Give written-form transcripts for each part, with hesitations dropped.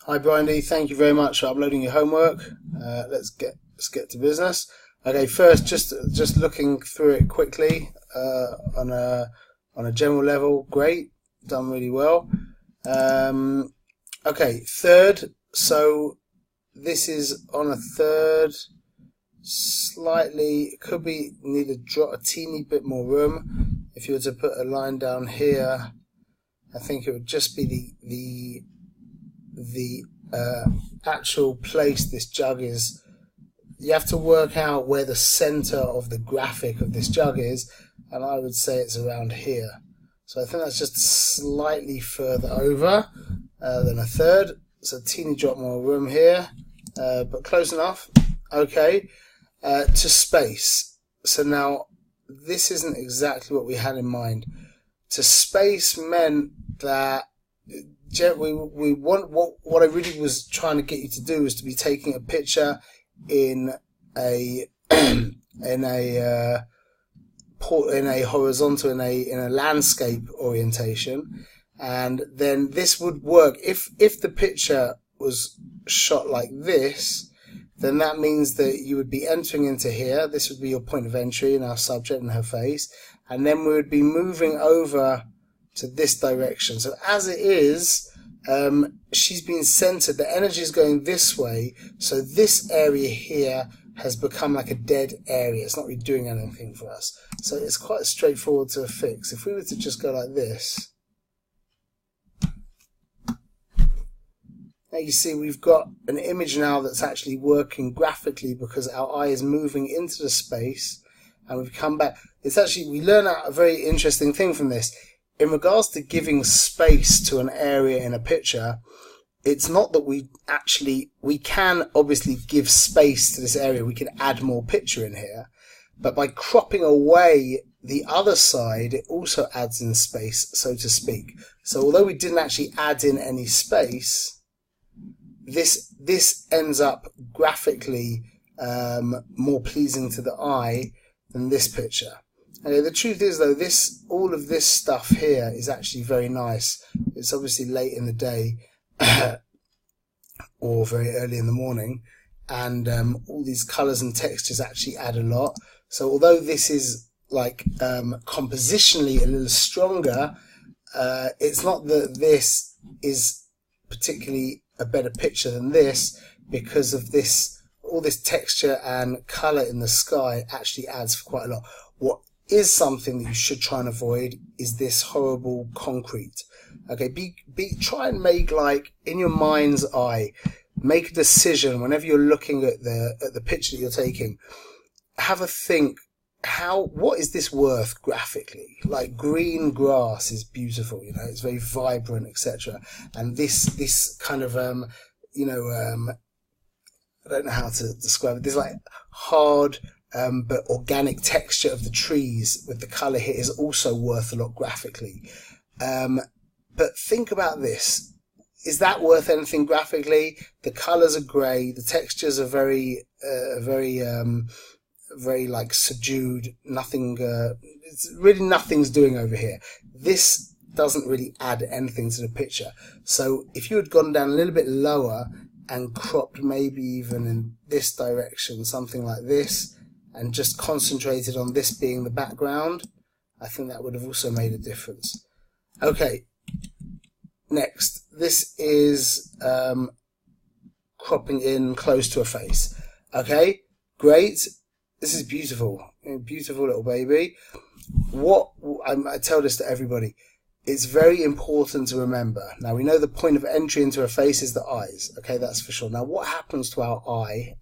Hi Breindy, thank you very much for uploading your homework. Let's get to business. Okay, first just looking through it quickly on a general level. Great, done really well. Okay, third. So this is on a third. Slightly, it could be need a teeny bit more room. If you were to put a line down here, I think it would just be the actual place this jug is. You have to work out where the center of the graphic of this jug is, and I would say it's around here. So I think that's just slightly further over than a third. So a teeny drop more room here, but close enough. Okay, to space. So now this isn't exactly what we had in mind. To space meant that we want what I really was trying to get you to do was to be taking a picture in a horizontal in a landscape orientation, and then this would work if the picture was shot like this. Then that means that you would be entering into here. This would be your point of entry in our subject and her face, and then we would be moving over to this direction. So as it is, she's been centered, the energy is going this way, so this area here has become like a dead area. It's not really doing anything for us. So it's quite straightforward to fix. If we were to just go like this, now you see we've got an image now that's actually working graphically because our eye is moving into the space, and we've come back. It's actually, we learn out a very interesting thing from this. In regards to giving space to an area in a picture, it's not that we can obviously give space to this area. We can add more picture in here, but by cropping away the other side, it also adds in space, so to speak. So although we didn't actually add in any space, this ends up graphically more pleasing to the eye than this picture. Okay, the truth is though, all of this stuff here is actually very nice. It's obviously late in the day or very early in the morning, and all these colours and textures actually add a lot. So although this is like compositionally a little stronger, it's not that this is particularly a better picture than this, because of this, all this texture and colour in the sky actually adds quite a lot. What is something that you should try and avoid is this horrible concrete. Okay, try and make, like, in your mind's eye, make a decision whenever you're looking at the picture that you're taking. Have a think, what is this worth graphically? Like, green grass is beautiful, you know, it's very vibrant, etc. And this kind of I don't know how to describe it. This like hard but organic texture of the trees with the colour here is also worth a lot graphically. But think about this. Is that worth anything graphically? The colours are grey, the textures are very like subdued. Nothing. It's really nothing's doing over here. This doesn't really add anything to the picture. So if you had gone down a little bit lower and cropped maybe even in this direction, something like this, and just concentrated on this being the background, I think that would have also made a difference. Okay, next. This is cropping in close to a face. Okay, great. This is beautiful. Beautiful little baby. I tell this to everybody. It's very important to remember. Now, we know the point of entry into a face is the eyes. Okay, that's for sure. Now, what happens to our eye,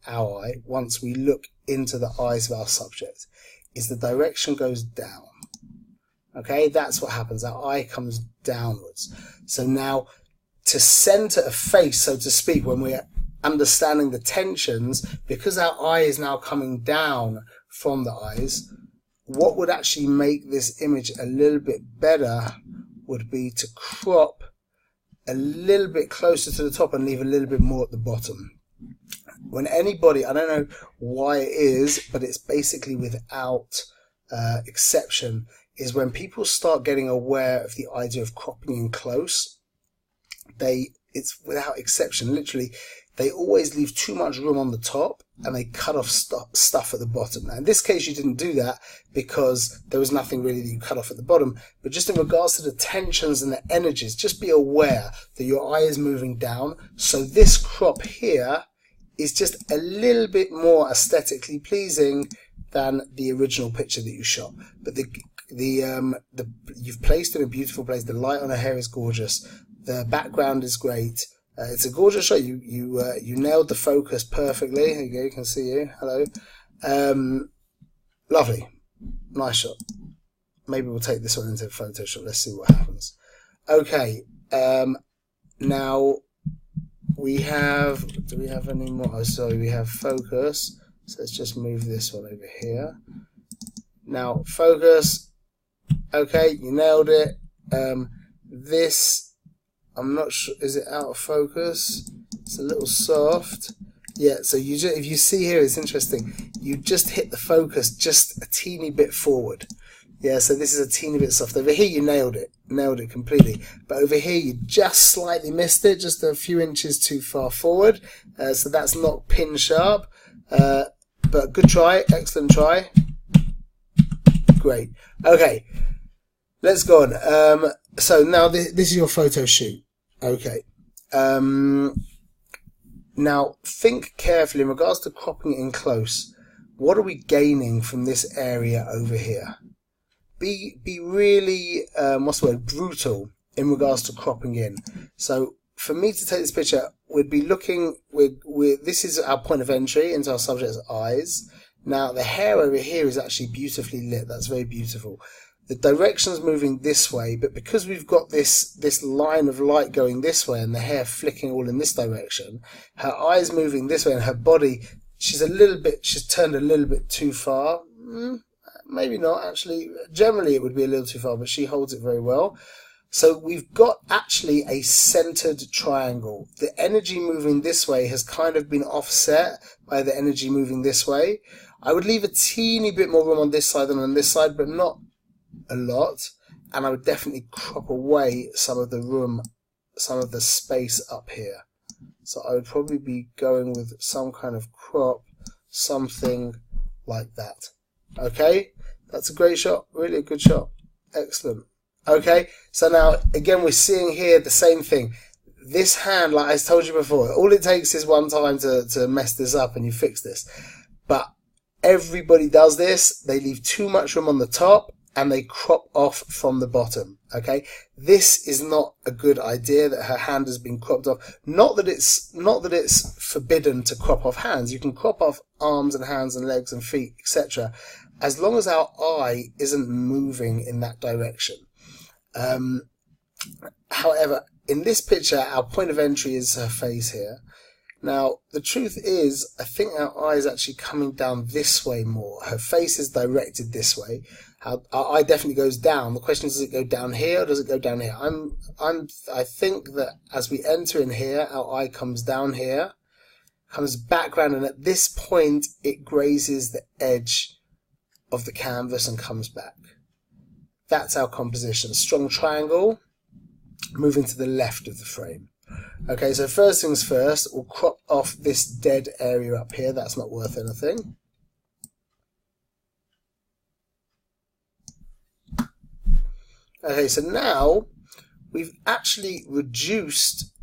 once we look into the eyes of our subject, is the direction goes down. Okay, that's what happens. Our eye comes downwards. So now, to center a face, so to speak, when we're understanding the tensions, because our eye is now coming down from the eyes, what would actually make this image a little bit better would be to crop a little bit closer to the top and leave a little bit more at the bottom. When anybody, I don't know why it is, but it's basically without exception, is when people start getting aware of the idea of cropping in close, it's without exception. Literally, they always leave too much room on the top and they cut off stuff at the bottom. Now, in this case, you didn't do that because there was nothing really that you cut off at the bottom. But just in regards to the tensions and the energies, just be aware that your eye is moving down. So this crop here is just a little bit more aesthetically pleasing than the original picture that you shot. But you've placed it in a beautiful place. The light on her hair is gorgeous. The background is great. It's a gorgeous shot. You nailed the focus perfectly. There you go. You can see you. Hello. Lovely. Nice shot. Maybe we'll take this one into Photoshop. Let's see what happens. Okay. Now we have. Do we have any more? Oh, sorry. We have focus. So let's just move this one over here. Now focus. Okay, you nailed it. This. I'm not sure, is it out of focus? It's a little soft. Yeah, so if you see here, it's interesting. You just hit the focus just a teeny bit forward. Yeah, so this is a teeny bit soft. Over here, you nailed it completely. But over here, you just slightly missed it, just a few inches too far forward. So that's not pin sharp. But good try, excellent try. Great. Okay, let's go on. So now this is your photo shoot. Okay. Now think carefully in regards to cropping it in close. What are we gaining from this area over here? Be really brutal in regards to cropping in. So for me to take this picture, we'd be looking. This is our point of entry into our subject's eyes. Now the hair over here is actually beautifully lit. That's very beautiful. The direction's moving this way, but because we've got this line of light going this way and the hair flicking all in this direction, her eye's moving this way and her body, she's turned a little bit too far. Maybe not, actually. Generally it would be a little too far, but she holds it very well. So we've got actually a centered triangle. The energy moving this way has kind of been offset by the energy moving this way. I would leave a teeny bit more room on this side than on this side, but not a lot, and I would definitely crop away some of the room, some of the space up here. So I would probably be going with some kind of crop, something like that. Okay, that's a great shot, really a good shot, excellent. Okay, so now again we're seeing here the same thing. This hand, like I told you before, all it takes is one time to mess this up and you fix this. But everybody does this. They leave too much room on the top and they crop off from the bottom. Okay, this is not a good idea that her hand has been cropped off. Not that it's forbidden to crop off hands. You can crop off arms and hands and legs and feet, etc., as long as our eye isn't moving in that direction. However, in this picture, our point of entry is her face here. Now, the truth is, I think our eye is actually coming down this way more. Her face is directed this way. Our eye definitely goes down. The question is, does it go down here or does it go down here? I think that as we enter in here, our eye comes down here, comes back round, and at this point, it grazes the edge of the canvas and comes back. That's our composition. Strong triangle, moving to the left of the frame. Okay, so first things first, we'll crop off this dead area up here. That's not worth anything. Okay, so now we've actually reduced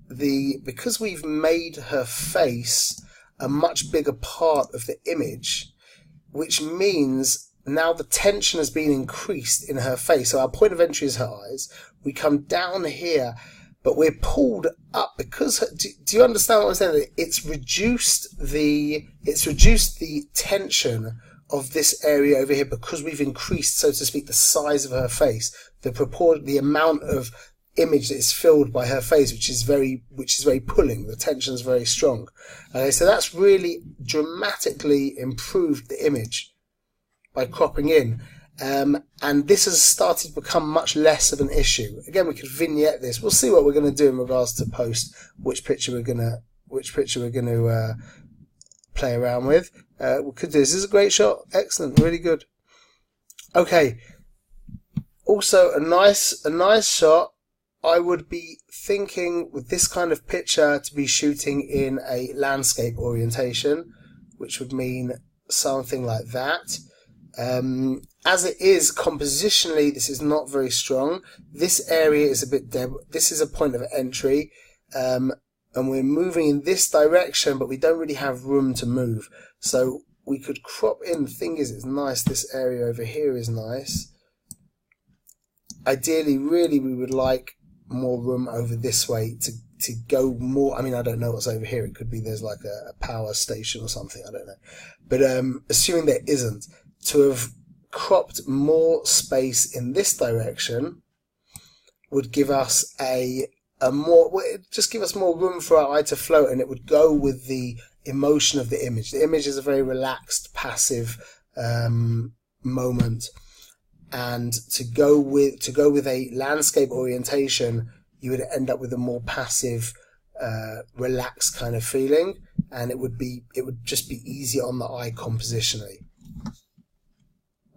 because we've made her face a much bigger part of the image, which means now the tension has been increased in her face. So our point of entry is her eyes. We come down here, but we're pulled up because do you understand what I'm saying? It's reduced the tension of this area over here because we've increased, so to speak, the size of her face, the amount of image that is filled by her face, which is very pulling. The tension is very strong. Okay, so that's really dramatically improved the image by cropping in. And this has started to become much less of an issue. Again, we could vignette this. We'll see what we're going to do in regards to post, which picture we're going to play around with. We could do this. This is a great shot. Excellent. Really good. Okay. Also, a nice shot I would be thinking with this kind of picture to be shooting in a landscape orientation, which would mean something like that. As it is compositionally, this is not very strong. This area is a bit dead. This is a point of entry, and we're moving in this direction, but we don't really have room to move. So we could crop in. The thing is, it's nice. This area over here is nice. Ideally, really, we would like more room over this way to go more. I mean, I don't know what's over here. It could be there's like a power station or something. I don't know. But assuming there isn't, to have cropped more space in this direction would give us just give us more room for our eye to float, and it would go with the emotion of the image. The image is a very relaxed, passive moment. And to go with a landscape orientation, you would end up with a more passive, relaxed kind of feeling, and it would just be easier on the eye compositionally.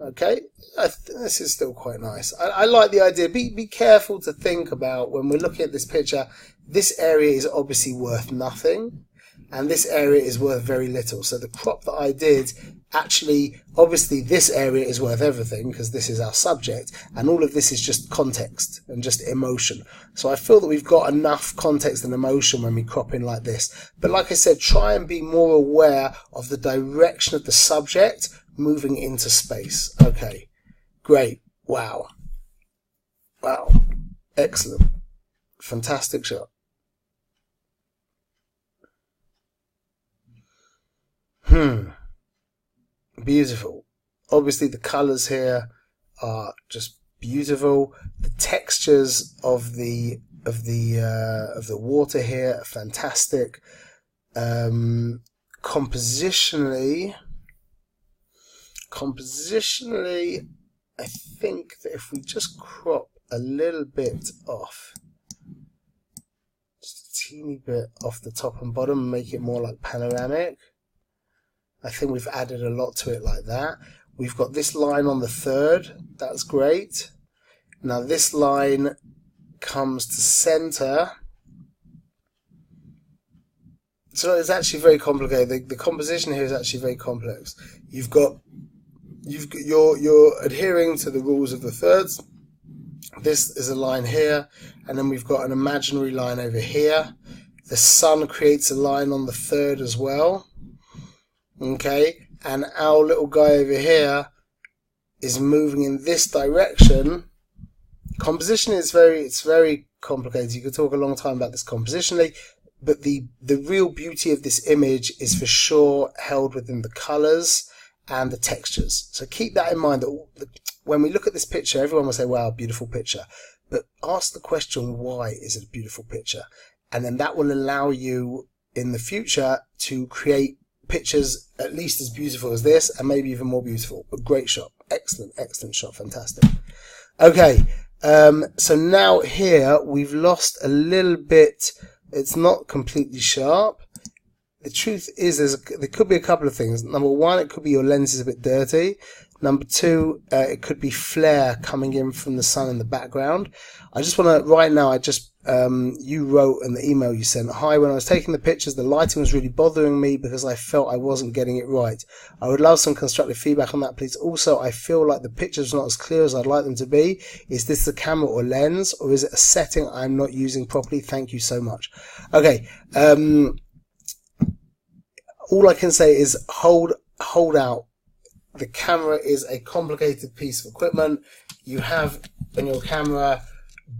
Okay, this is still quite nice. I like the idea. Be careful to think about when we're looking at this picture. This area is obviously worth nothing, and this area is worth very little. So the crop that I did, actually, obviously this area is worth everything because this is our subject, and all of this is just context and just emotion. So I feel that we've got enough context and emotion when we crop in like this. But like I said, try and be more aware of the direction of the subject moving into space. Okay, great. Wow. Excellent. Fantastic shot. Beautiful. Obviously the colors here are just beautiful. The textures of the water here are fantastic. Compositionally, I think that if we just crop a little bit off, just a teeny bit off the top and bottom and make it more like panoramic, I think we've added a lot to it like that. We've got this line on the third. That's great. Now this line comes to center. So it's actually very complicated. The composition here is actually very complex. You're adhering to the rules of the thirds. This is a line here, and then we've got an imaginary line over here. The sun creates a line on the third as well. Okay, and our little guy over here is moving in this direction. Composition is very complicated. You could talk a long time about this compositionally, but the real beauty of this image is for sure held within the colors and the textures. So keep that in mind, that when we look at this picture, everyone will say, wow, beautiful picture. But ask the question, why is it a beautiful picture? And then that will allow you in the future to create pictures at least as beautiful as this, and maybe even more beautiful. A great shot. Excellent shot. Fantastic. Okay, so now here we've lost a little bit. It's not completely sharp. The truth is there could be a couple of things. Number one, it could be your lens is a bit dirty. Number two, it could be flare coming in from the sun in the background. I just want to, right now, you wrote in the email you sent, hi, when I was taking the pictures, the lighting was really bothering me because I felt I wasn't getting it right. I would love some constructive feedback on that, please. Also, I feel like the pictures are not as clear as I'd like them to be. Is this the camera or lens, or is it a setting I'm not using properly? Thank you so much. Okay. All I can say is hold out. The camera is a complicated piece of equipment. You have in your camera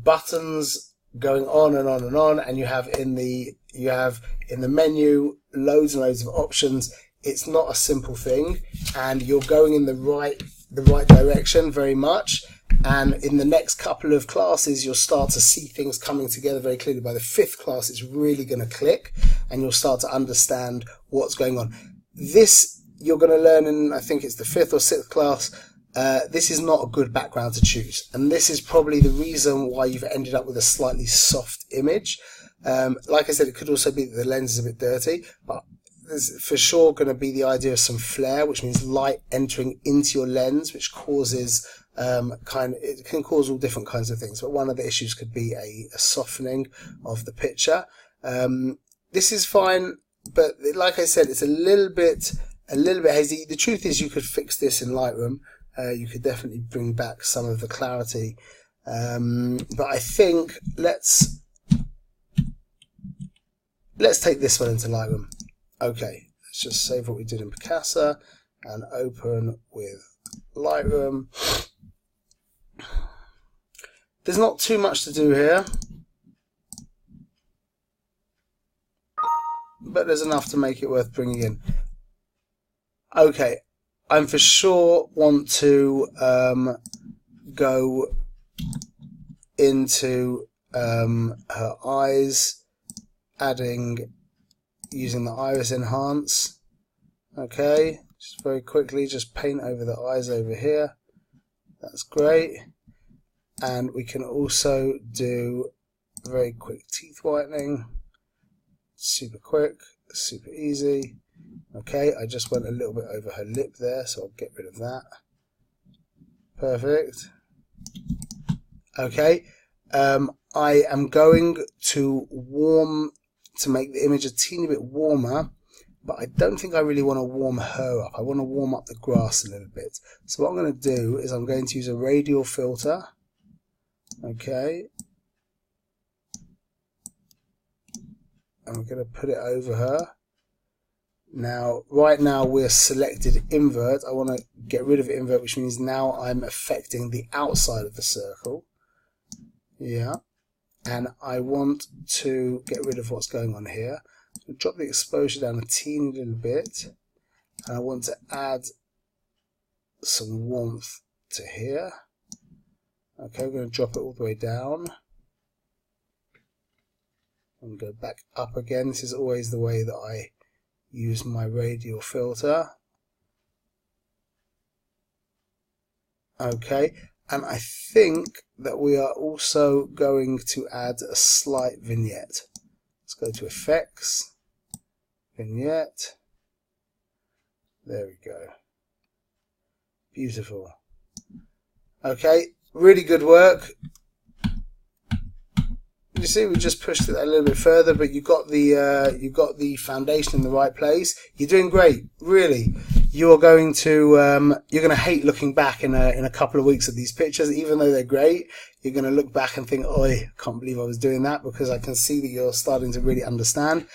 buttons going on and on and on, and you have in the menu loads and loads of options. It's not a simple thing, and you're going in the right direction very much. And in the next couple of classes, you'll start to see things coming together very clearly. By the fifth class, it's really going to click, and you'll start to understand what's going on. This you're going to learn in, I think it's the fifth or sixth class. This is not a good background to choose, and this is probably the reason why you've ended up with a slightly soft image. Like I said, it could also be that the lens is a bit dirty, but there's for sure going to be the idea of some flare, which means light entering into your lens, which causes it can cause all different kinds of things. But one of the issues could be a softening of the picture. This is fine, but like I said, it's a little bit hazy. The truth is, you could fix this in Lightroom. You could definitely bring back some of the clarity. But I think let's take this one into Lightroom. Okay, let's just save what we did in Picasa and open with Lightroom. There's not too much to do here, but there's enough to make it worth bringing in. Okay, I'm for sure want to go into her eyes, using the iris enhance. Okay, just very quickly, just paint over the eyes over here. That's great. And we can also do very quick teeth whitening. Super quick, super easy. Okay, I just went a little bit over her lip there, so I'll get rid of that. Perfect. Okay, I am going to make the image a teeny bit warmer, but I don't think I really want to warm her up. I want to warm up the grass a little bit. So what I'm going to do is I'm going to use a radial filter. Okay. I'm going to put it over her. Now, right now we're selected invert. I want to get rid of invert, which means now I'm affecting the outside of the circle. Yeah. And I want to get rid of what's going on here. So drop the exposure down a teeny little bit. And I want to add some warmth to here. Okay, we're going to drop it all the way down. And go back up again. This is always the way that I use my radial filter. Okay, and I think that we are also going to add a slight vignette. Let's go to Effects, Vignette. There we go. Beautiful. Okay, really good work. You see, we just pushed it a little bit further, but you got the foundation in the right place. You're doing great, really. You're going to hate looking back in a couple of weeks at these pictures, even though they're great. You're going to look back and think, "Oh, I can't believe I was doing that," because I can see that you're starting to really understand.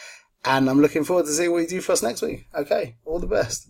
And I'm looking forward to seeing what you do for us next week. Okay, all the best.